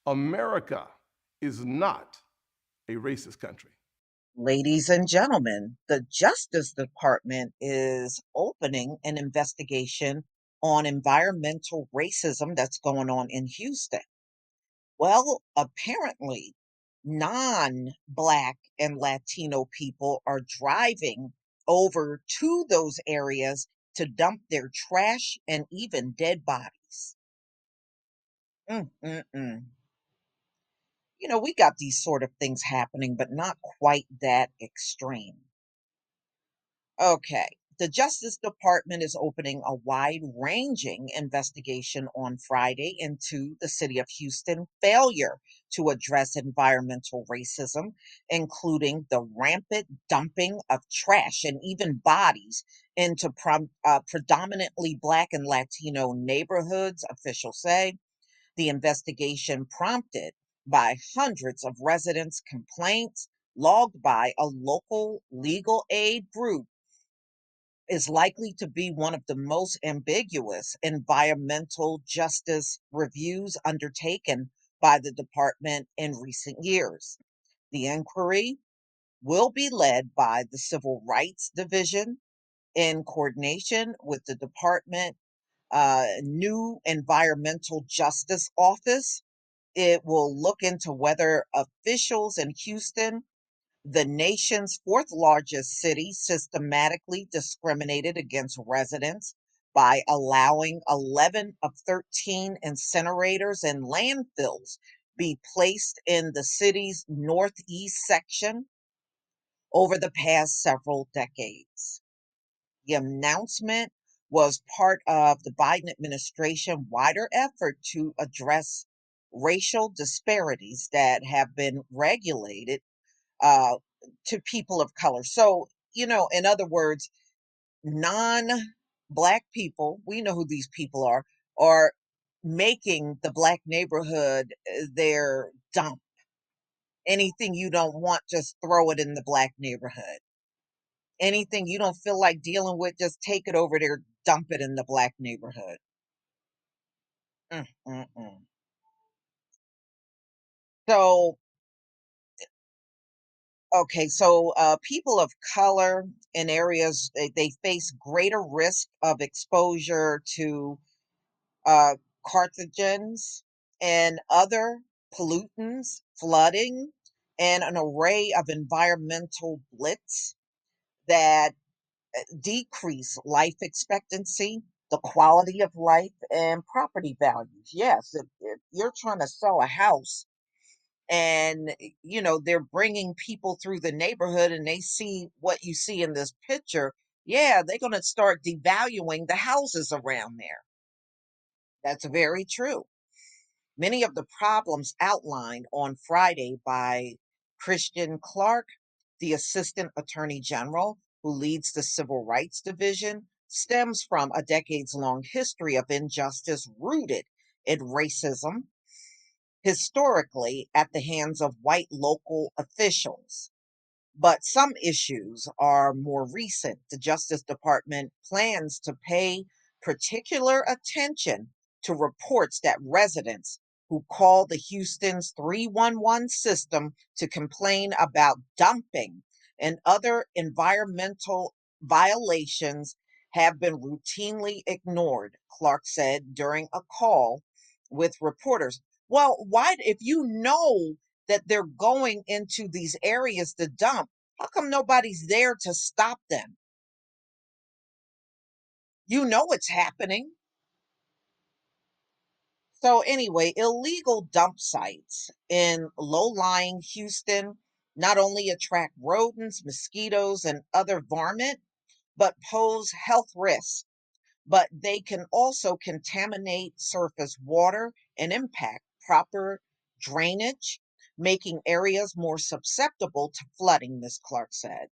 America is not a racist country. Ladies and gentlemen, the Justice Department is opening an investigation on environmental racism that's going on in Houston. Well, apparently, non Black and Latino people are driving over to those areas to dump their trash and even dead bodies. Mm-mm-mm. We got these sort of things happening, but not quite that extreme. Okay. The Justice Department is opening a wide ranging investigation on Friday into the city of Houston failure to address environmental racism, including the rampant dumping of trash and even bodies into predominantly Black and Latino neighborhoods, officials say. The investigation prompted by hundreds of residents' complaints logged by a local legal aid group is likely to be one of the most ambiguous environmental justice reviews undertaken by the department in recent years. The inquiry will be led by the Civil Rights Division in coordination with the department new Environmental Justice Office. It will look into whether officials in Houston, the nation's fourth largest city, systematically discriminated against residents by allowing 11 of 13 incinerators and landfills be placed in the city's northeast section over the past several decades. The announcement was part of the Biden administration wider effort to address racial disparities that have been regulated uh, to people of color. So, in other words, non Black people, we know who these people are making the Black neighborhood their dump. Anything you don't want, just throw it in the Black neighborhood. Anything you don't feel like dealing with, just take it over there, dump it in the Black neighborhood. Mm, mm, mm. So, okay, so people of color in areas they face greater risk of exposure to uh, carcinogens and other pollutants, flooding, and an array of environmental blitz that decrease life expectancy, the quality of life, and property values. Yes, if you're trying to sell a house and they're bringing people through the neighborhood and they see what you see in this picture, yeah, they're going to start devaluing the houses around there. That's very true. Many of the problems outlined on Friday by Christian Clark, the Assistant Attorney General who leads the Civil Rights Division, stems from a decades long history of injustice rooted in racism, historically at the hands of white local officials. But some issues are more recent. The Justice Department plans to pay particular attention to reports that residents who call the Houston's 311 system to complain about dumping and other environmental violations have been routinely ignored, Clark said during a call with reporters. Well, why, if you know that they're going into these areas to dump, how come nobody's there to stop them? You know it's happening. So, anyway, illegal dump sites in low lying Houston not only attract rodents, mosquitoes, and other varmint, but pose health risks. But they can also contaminate surface water and impact proper drainage, making areas more susceptible to flooding, Ms. Clark said.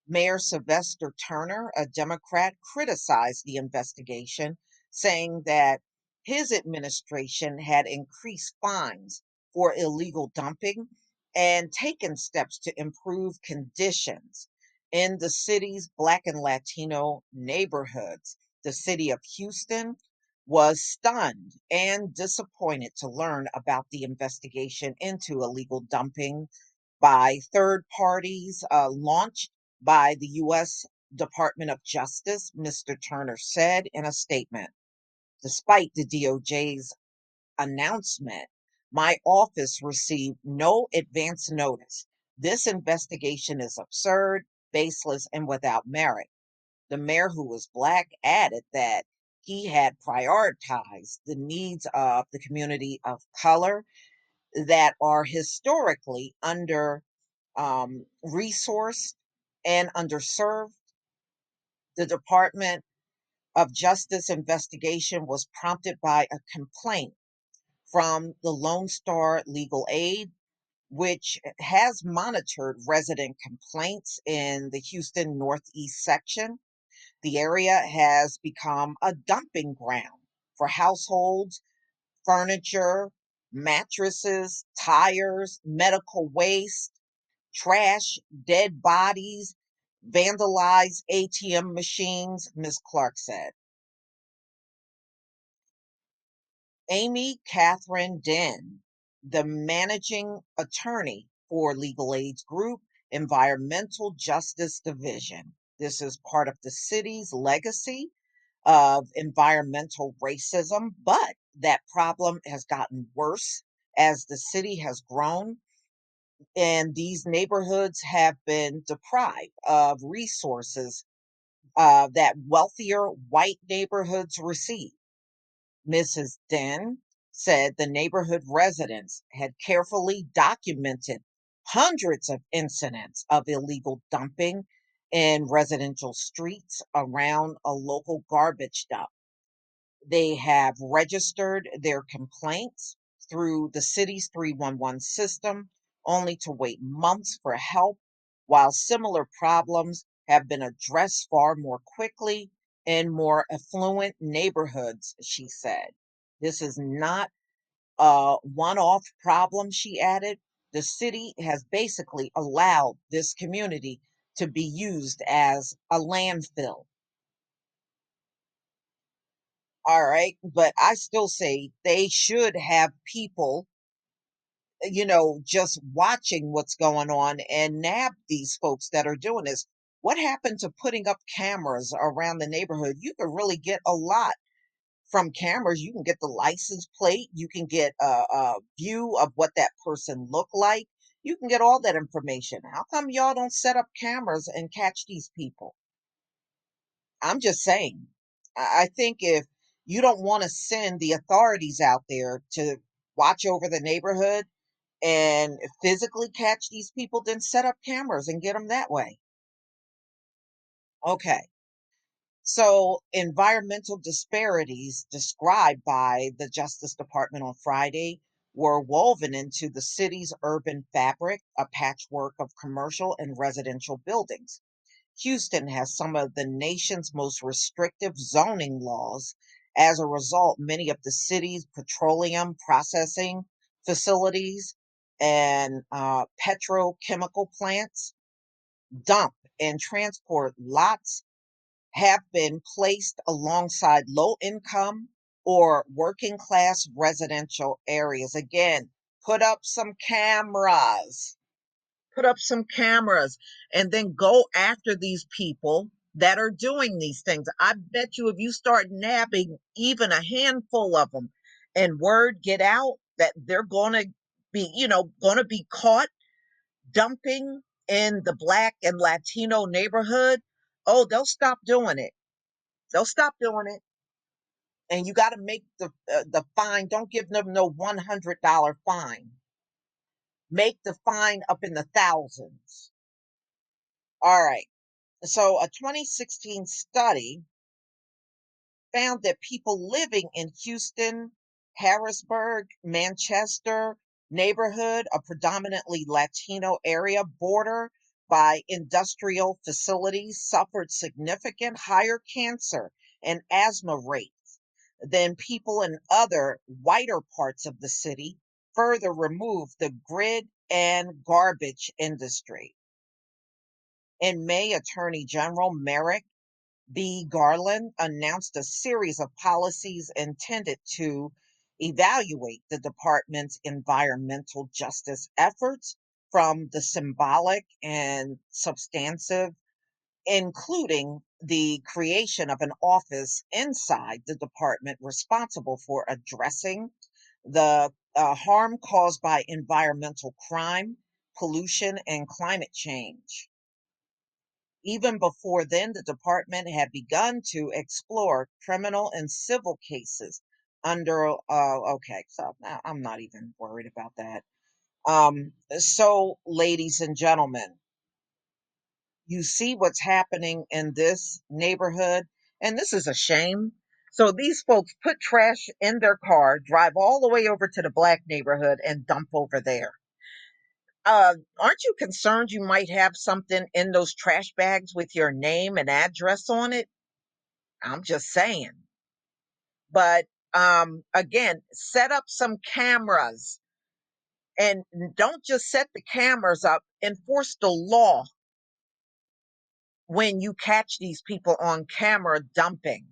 Mayor Sylvester Turner, a Democrat, criticized the investigation, saying that his administration had increased fines for illegal dumping and taken steps to improve conditions in the city's Black and Latino neighborhoods. The city of Houston was stunned and disappointed to learn about the investigation into illegal dumping by third parties launched by the U.S. Department of Justice, Mr. Turner said in a statement. Despite the DOJ's announcement, my office received no advance notice. This investigation is absurd, baseless, and without merit. The mayor, who was Black, added that he had prioritized the needs of the community of color that are historically under resourced and underserved. The Department of Justice investigation was prompted by a complaint from the Lone Star Legal Aid, which has monitored resident complaints in the Houston Northeast section. The area has become a dumping ground for households, furniture, mattresses, tires, medical waste, trash, dead bodies, vandalized ATM machines, Ms. Clark said. Amy Catherine Den, the managing attorney for Legal Aid's group, Environmental Justice Division. This is part of the city's legacy of environmental racism, but that problem has gotten worse as the city has grown, and these neighborhoods have been deprived of resources that wealthier white neighborhoods receive. Mrs. Den said the neighborhood residents had carefully documented hundreds of incidents of illegal dumping in residential streets around a local garbage dump. They have registered their complaints through the city's 311 system, only to wait months for help, while similar problems have been addressed far more quickly in more affluent neighborhoods, she said. This is not a one off problem, she added. The city has basically allowed this community to be used as a landfill. All right. But I still say they should have people, just watching what's going on and nab these folks that are doing this. What happened to putting up cameras around the neighborhood? You can really get a lot from cameras. You can get the license plate, you can get a view of what that person looked like. You can get all that information. How come y'all don't set up cameras and catch these people? I'm just saying. I think if you don't want to send the authorities out there to watch over the neighborhood and physically catch these people, then set up cameras and get them that way. Okay. So, environmental disparities described by the Justice Department on Friday were woven into the city's urban fabric, a patchwork of commercial and residential buildings. Houston has some of the nation's most restrictive zoning laws. As a result, many of the city's petroleum processing facilities and petrochemical plants dump and transport lots have been placed alongside low income or working class residential areas. Again, put up some cameras put up some cameras and then go after these people that are doing these things. I bet you if you start nabbing even a handful of them and word get out that they're going to be caught dumping in the black and Latino neighborhood, oh, they'll stop doing it. They'll stop doing it. And you got to make the fine. Don't give them no $100 fine. Make the fine up in the thousands. All right. So, a 2016 study found that people living in Houston, Harrisburg, Manchester neighborhood, a predominantly Latino area border by industrial facilities, suffered significant higher cancer and asthma rates than people in other whiter parts of the city, further removed the grid and garbage industry. In May, Attorney General Merrick B. Garland announced a series of policies intended to evaluate the department's environmental justice efforts, from the symbolic and substantive, including the creation of an office inside the department responsible for addressing the harm caused by environmental crime, pollution, and climate change. Even before then, the department had begun to explore criminal and civil cases under. Okay, so now I'm not even worried about that. So, ladies and gentlemen, you see what's happening in this neighborhood, and this is a shame. So, these folks put trash in their car, drive all the way over to the black neighborhood, and dump over there. Aren't you concerned you might have something in those trash bags with your name and address on it? I'm just saying. But again, set up some cameras, and don't just set the cameras up, enforce the law when you catch these people on camera dumping.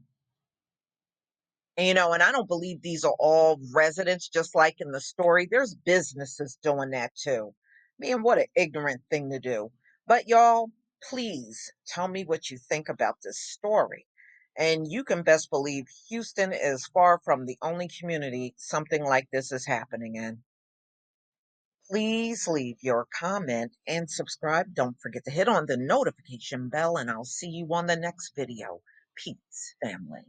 And I don't believe these are all residents, just like in the story. There's businesses doing that too. Man, what an ignorant thing to do. But y'all, please tell me what you think about this story. And you can best believe Houston is far from the only community something like this is happening in. Please leave your comment and subscribe. Don't forget to hit on the notification bell, and I'll see you on the next video. Peace, family.